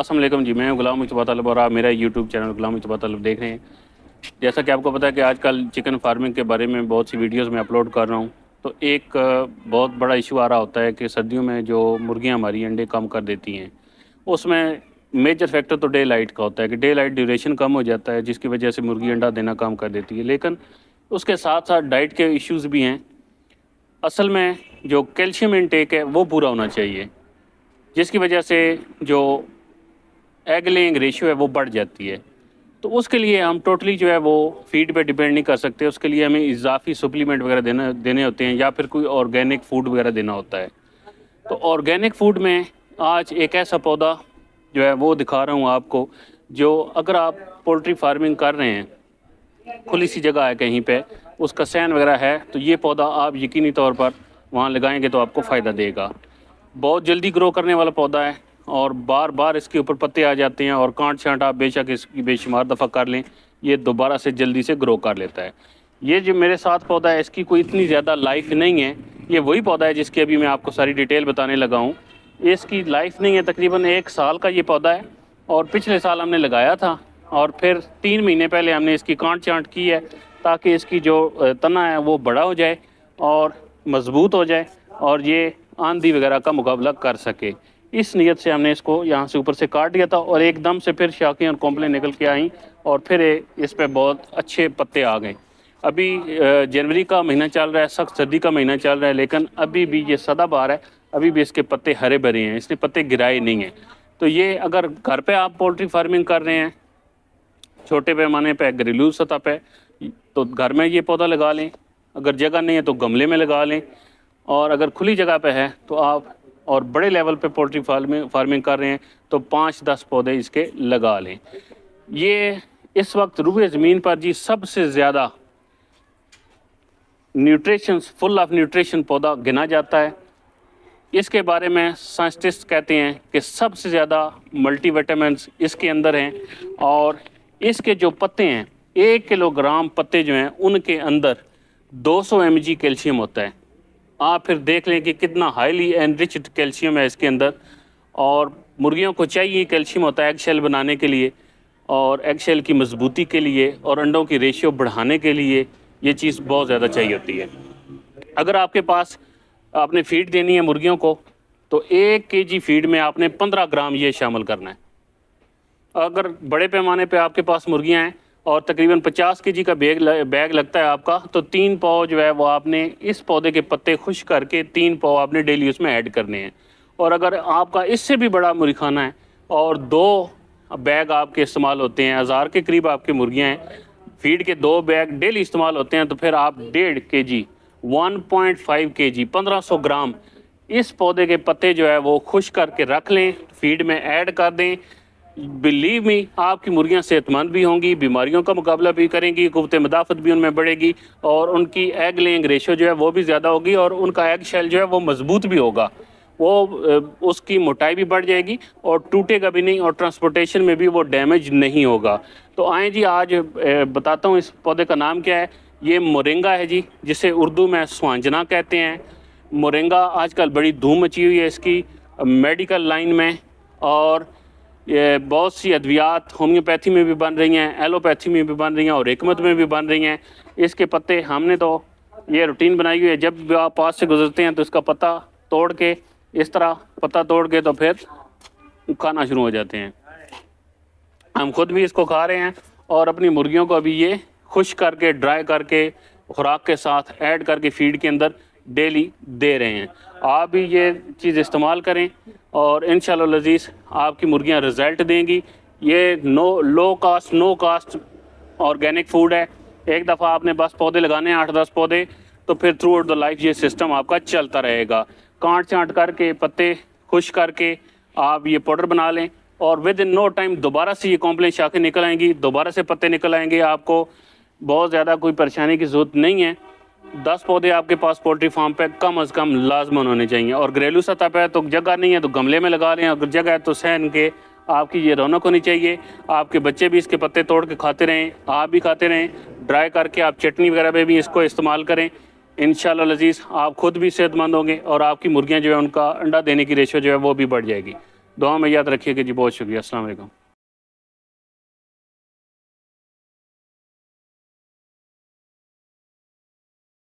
अस्सलाम वालेकुम जी, मैं गुलाम मुस्तफ़ा तलब और आप मेरा यूट्यूब चैनल गुलाम मुस्तफ़ा तलब देख रहे हैं। जैसा कि आपको पता है कि आजकल चिकन फार्मिंग के बारे में बहुत सी वीडियोस मैं अपलोड कर रहा हूँ। तो एक बहुत बड़ा इशू आ रहा होता है कि सर्दियों में जो मुर्गियाँ हमारी अंडे कम कर देती हैं, उसमें मेजर फैक्टर तो डे लाइट का होता है कि डे लाइट ड्यूरेशन कम हो जाता है, जिसकी वजह से मुर्गी अंडा देना कम कर देती है। लेकिन उसके साथ-साथ डाइट के इश्यूज़ भी हैं। असल में जो कैल्शियम इनटेक है वो पूरा होना चाहिए, जिसकी वजह से जो एग लेइंग रेशियो है वो बढ़ जाती है। तो उसके लिए हम टोटली जो है वो फीड पे डिपेंड नहीं कर सकते, उसके लिए हमें इज़ाफ़ी सप्लीमेंट वगैरह देने होते हैं या फिर कोई ऑर्गेनिक फूड वगैरह देना होता है। तो ऑर्गेनिक फूड में आज एक ऐसा पौधा जो है वो दिखा रहा हूँ आपको, जो अगर आप पोल्ट्री फार्मिंग कर रहे हैं, खुली सी जगह है कहीं पे, उसका सैन वगैरह है, तो ये पौधा आप यकीनी तौर पर वहाँ लगाएंगे तो आपको फ़ायदा देगा। बहुत जल्दी ग्रो करने वाला पौधा है और बार बार इसके ऊपर पत्ते आ जाते हैं और कांट छांट आप बेशक इसकी बेशुमार दफ़ा कर लें, ये दोबारा से जल्दी से ग्रो कर लेता है। ये जो मेरे साथ पौधा है, इसकी कोई इतनी ज़्यादा लाइफ नहीं है। ये वही पौधा है जिसकी अभी मैं आपको सारी डिटेल बताने लगा हूँ। इसकी लाइफ नहीं है, तकरीबन 1 साल का ये पौधा है और पिछले साल हमने लगाया था और फिर 3 महीने पहले हमने इसकी कांट छांट की है, ताकि इसकी जो तना है वो बड़ा हो जाए और मज़बूत हो जाए और ये आंधी वगैरह का मुकाबला कर सके। इस नीयत से हमने इसको यहाँ से ऊपर से काट दिया था और एकदम से फिर शाखें और कॉम्प्लें निकल के आईं और फिर इस पे बहुत अच्छे पत्ते आ गए। अभी जनवरी का महीना चल रहा है, सख्त सर्दी का महीना चल रहा है, लेकिन अभी भी ये सदाबहार है, अभी भी इसके पत्ते हरे भरे हैं, इसने पत्ते गिराए नहीं हैं। तो ये अगर घर पे आप पोल्ट्री फार्मिंग कर रहे हैं, छोटे पैमाने पे, घरेलू सतह पे, तो घर में ये पौधा लगा लें। अगर जगह नहीं है तो गमले में लगा लें, और अगर खुली जगह पे है तो आप, और बड़े लेवल पे पोल्ट्री फार्मिंग कर रहे हैं तो 5-10 पौधे इसके लगा लें। ये इस वक्त रूबे ज़मीन पर जी सबसे ज़्यादा फुल ऑफ न्यूट्रिशन पौधा गिना जाता है। इसके बारे में साइंटिस्ट कहते हैं कि सबसे ज़्यादा मल्टीविटामिन्स इसके अंदर हैं और इसके जो पत्ते हैं, 1 किलोग्राम पत्ते जो हैं उनके अंदर 200 mg कैल्शियम होता है। आप फिर देख लें कि कितना हाईली एनरिच्ड कैल्शियम है इसके अंदर। और मुर्गियों को चाहिए कैल्शियम होता है एग शेल बनाने के लिए और एग शेल की मजबूती के लिए और अंडों की रेशियो बढ़ाने के लिए ये चीज़ बहुत ज़्यादा चाहिए होती है। अगर आपके पास आपने फीड देनी है मुर्गियों को, तो 1 kg फीड में आपने 15 ग्राम ये शामिल करना है। अगर बड़े पैमाने पे आपके पास मुर्गियां हैं और तकरीबन 50 kg का बैग लगता है आपका, तो 3 पाव जो है वो आपने इस पौधे के पत्ते खुश करके 3 पाव आपने डेली उसमें ऐड करने हैं। और अगर आपका इससे भी बड़ा मुर्गीखाना है और 2 बैग आपके इस्तेमाल होते हैं, 1000 के करीब आपकी मुर्गियाँ हैं, फीड के 2 बैग डेली इस्तेमाल होते हैं, तो फिर आप 1.5 kg 1.5 kg 1500 ग्राम इस पौधे के पत्ते जो है वो खुश करके रख लें, फीड में ऐड कर दें। बिलीव मी, आपकी मुर्गियां सेहतमंद भी होंगी, बीमारियों का मुकाबला भी करेंगी, क़ुव्वत मदाफ़त भी उनमें बढ़ेगी और उनकी एग लेइंग रेशो जो है वो भी ज़्यादा होगी और उनका एग शेल जो है वो मज़बूत भी होगा। वो उसकी मोटाई भी बढ़ जाएगी और टूटेगा भी नहीं और ट्रांसपोर्टेशन में भी वो डैमेज नहीं होगा। तो आएँ जी, आज बताता हूँ इस पौधे का नाम क्या है। ये मोरिंगा है जी, जिसे उर्दू में स्वांजना कहते हैं। मोरिंगा आजकल बड़ी धूम मची हुई है इसकी मेडिकल लाइन में, और ये बहुत सी अद्वियात होम्योपैथी में भी बन रही हैं, एलोपैथी में भी बन रही हैं और हिकमत में भी बन रही हैं। इसके पत्ते हमने तो ये रूटीन बनाई हुई है, जब भी आप पास से गुजरते हैं तो इसका पत्ता तोड़ के, इस तरह पत्ता तोड़ के तो फिर खाना शुरू हो जाते हैं। हम खुद भी इसको खा रहे हैं और अपनी मुर्गियों को अभी ये खुश करके, ड्राई करके, खुराक के साथ ऐड करके फीड के अंदर डेली दे रहे हैं। आप भी ये चीज़ इस्तेमाल करें और इंशाल्लाह लज़ीज़ आपकी मुर्गियां रिज़ल्ट देंगी। ये लो कास्ट ऑर्गेनिक फूड है। एक दफ़ा आपने बस पौधे लगाने हैं, 8-10 पौधे, तो फिर थ्रू आउट द लाइफ ये सिस्टम आपका चलता रहेगा। काट छाँट करके, पत्ते खुश करके आप ये पाउडर बना लें और विद इन नो टाइम दोबारा से ये कॉम्प्लेक्स शाखें निकल आएंगी, दोबारा से पत्ते निकल आएंगे। आपको बहुत ज़्यादा कोई परेशानी की ज़रूरत नहीं है। 10 पौधे आपके पास पोल्ट्री फार्म पे कम अज़ कम लाजमन होने चाहिए। और घरेलू सतह पे तो जगह नहीं है तो गमले में लगा लें, अगर जगह है तो सहन के आपकी ये रौनक होनी चाहिए। आपके बच्चे भी इसके पत्ते तोड़ के खाते रहें, आप भी खाते रहें, ड्राई करके आप चटनी वगैरह में भी इसको इस्तेमाल करें। इंशाल्लाह लज़ीज़ आप खुद भी सेहतमंद होंगे और आपकी मुर्गियाँ जो है उनका अंडा देने की रेशो जो है वो भी बढ़ जाएगी। दुआ में याद रखिएगा जी। बहुत शुक्रिया। अस्सलाम वालेकुम।